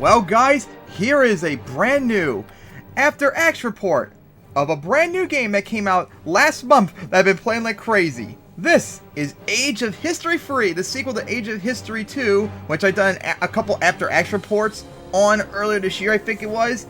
Well guys, here is a brand new After Action report of a brand new game that came out last month that I've been playing like crazy. This is Age of History 3, the sequel to Age of History 2, which I've done a couple After Action reports on earlier this year, I think it was.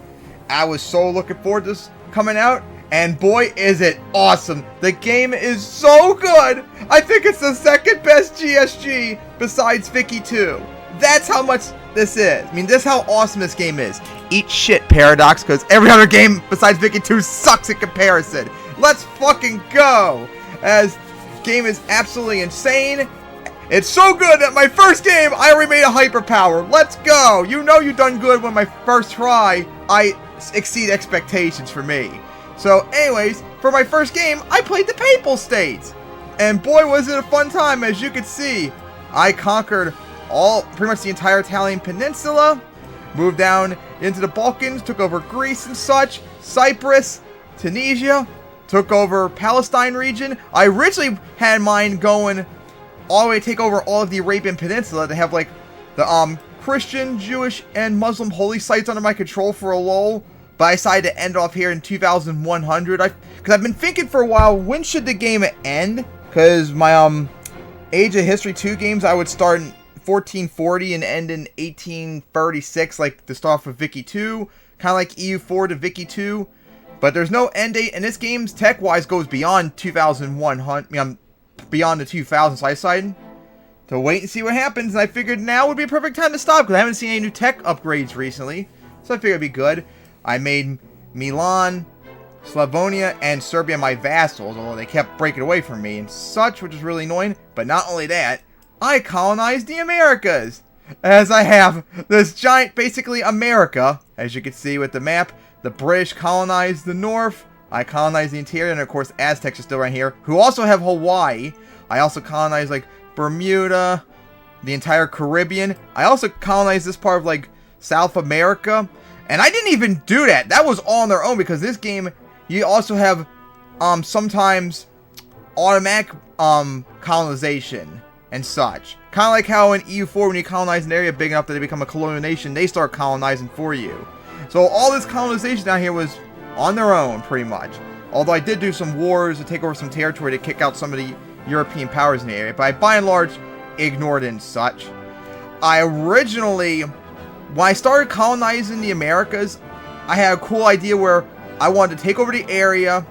I was so looking forward to this coming out, and boy is it awesome. The game is so good! I think it's the second best GSG besides Vicky 2. That's how much this is. I mean, this is how awesome this game is. Eat shit, Paradox, because every other game besides Vicky 2 sucks in comparison. Let's fucking go! As game is absolutely insane. It's so good that my first game, I already made a hyperpower. Let's go! You know you done good when my first try, I exceed expectations for me. So anyways, for my first game, I played the Papal States. And boy was it a fun time. As you can see, I conquered pretty much the entire Italian peninsula, moved down into the Balkans, took over Greece and such, Cyprus, Tunisia, took over Palestine region. I originally had mine going all the way to take over all of the Arabian Peninsula to have like the Christian, Jewish, and Muslim holy sites under my control for a lull. But I decided to end off here in 2100. Because I've been thinking for a while, when should the game end? Because my Age of History 2 games, I would start in 1440 and end in 1836, like to start off with Vicky 2, kind of like EU4 to Vicky 2. But there's no end date, and this game's tech-wise goes beyond 2100, beyond the 2000s. So I decided to wait and see what happens, and I figured now would be a perfect time to stop because I haven't seen any new tech upgrades recently. So I figured it'd be good. I made Milan, Slavonia, and Serbia my vassals, although they kept breaking away from me and such, which is really annoying. But not only that, I colonized the Americas, as I have this giant, basically America, as you can see with the map. The British colonized the north, I colonized the interior, and of course Aztecs are still right here, who also have Hawaii. I also colonized like Bermuda, the entire Caribbean. I also colonized this part of like South America, and I didn't even do that. That was all on their own, because this game, you also have sometimes automatic colonization and such. Kind of like how in EU4, when you colonize an area big enough that they become a colonial nation, they start colonizing for you. So all this colonization down here was on their own, pretty much. Although I did do some wars to take over some territory to kick out some of the European powers in the area, but I by and large ignored it and such. I originally, when I started colonizing the Americas, I had a cool idea where I wanted to take over the area,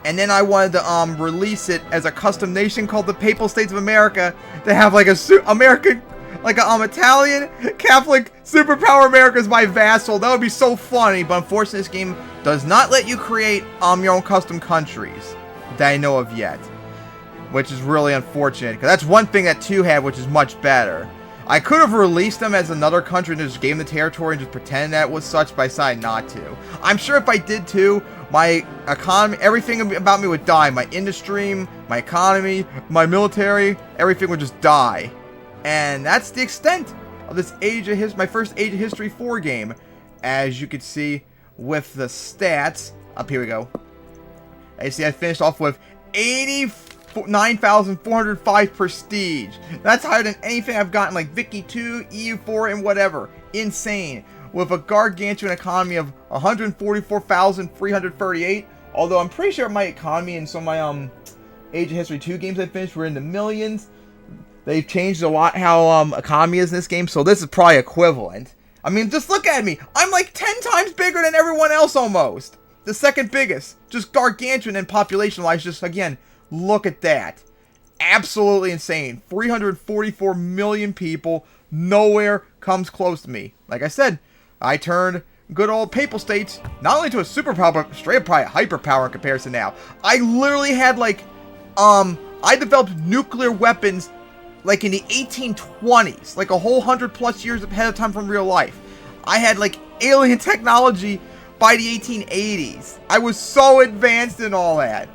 and then I wanted to release it as a custom nation called the Papal States of America, to have like a American, like a Italian Catholic superpower America as my vassal. That would be so funny, but unfortunately this game does not let you create your own custom countries that I know of yet, which is really unfortunate, because that's one thing that 2 had, which is much better. I could have released them as another country and just gave them the territory and just pretend that was such, but I decided not to. I'm sure if I did too, my economy, everything about me would die. My industry, my economy, my military, everything would just die. And that's the extent of this my first Age of History 4 game. As you can see with the stats, up here we go. As you see, I finished off with 89,405 prestige. That's higher than anything I've gotten like Vicky 2, EU4, and whatever. Insane. With a gargantuan economy of 144,338. Although I'm pretty sure my economy in some of my Age of History 2 games I finished were in the millions. They've changed a lot how economy is in this game, so this is probably equivalent. I mean, just look at me. I'm like 10 times bigger than everyone else almost. The second biggest. Just gargantuan in population-wise. Just, again, look at that. Absolutely insane. 344 million people. Nowhere comes close to me. Like I said, I turned good old Papal States not only to a superpower, but straight up probably a hyperpower in comparison now. I literally had like, I developed nuclear weapons like in the 1820s, like a whole 100+ years ahead of time from real life. I had like alien technology by the 1880s. I was so advanced in all that.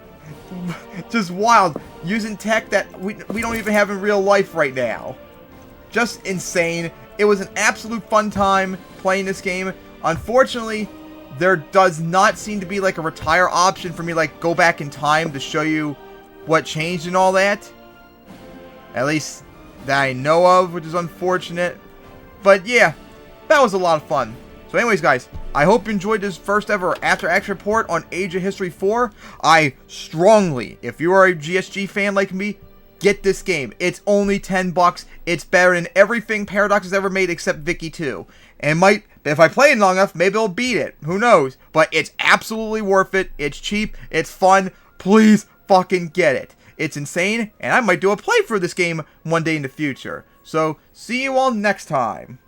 Just wild. Using tech that we don't even have in real life right now. Just insane. It was an absolute fun time playing this game. Unfortunately, there does not seem to be like a retire option for me, like go back in time to show you what changed and all that. At least that I know of, which is unfortunate. But yeah, That was a lot of fun. So anyways, guys, I hope you enjoyed this first ever After Action report on Age of History 4. I strongly, if you are a GSG fan like me, get this game. It's only $10. It's better than everything Paradox has ever made except Vicky 2. And if I play it long enough, maybe I'll beat it. Who knows? But it's absolutely worth it. It's cheap. It's fun. Please fucking get it. It's insane, and I might do a playthrough of this game one day in the future. So, see you all next time.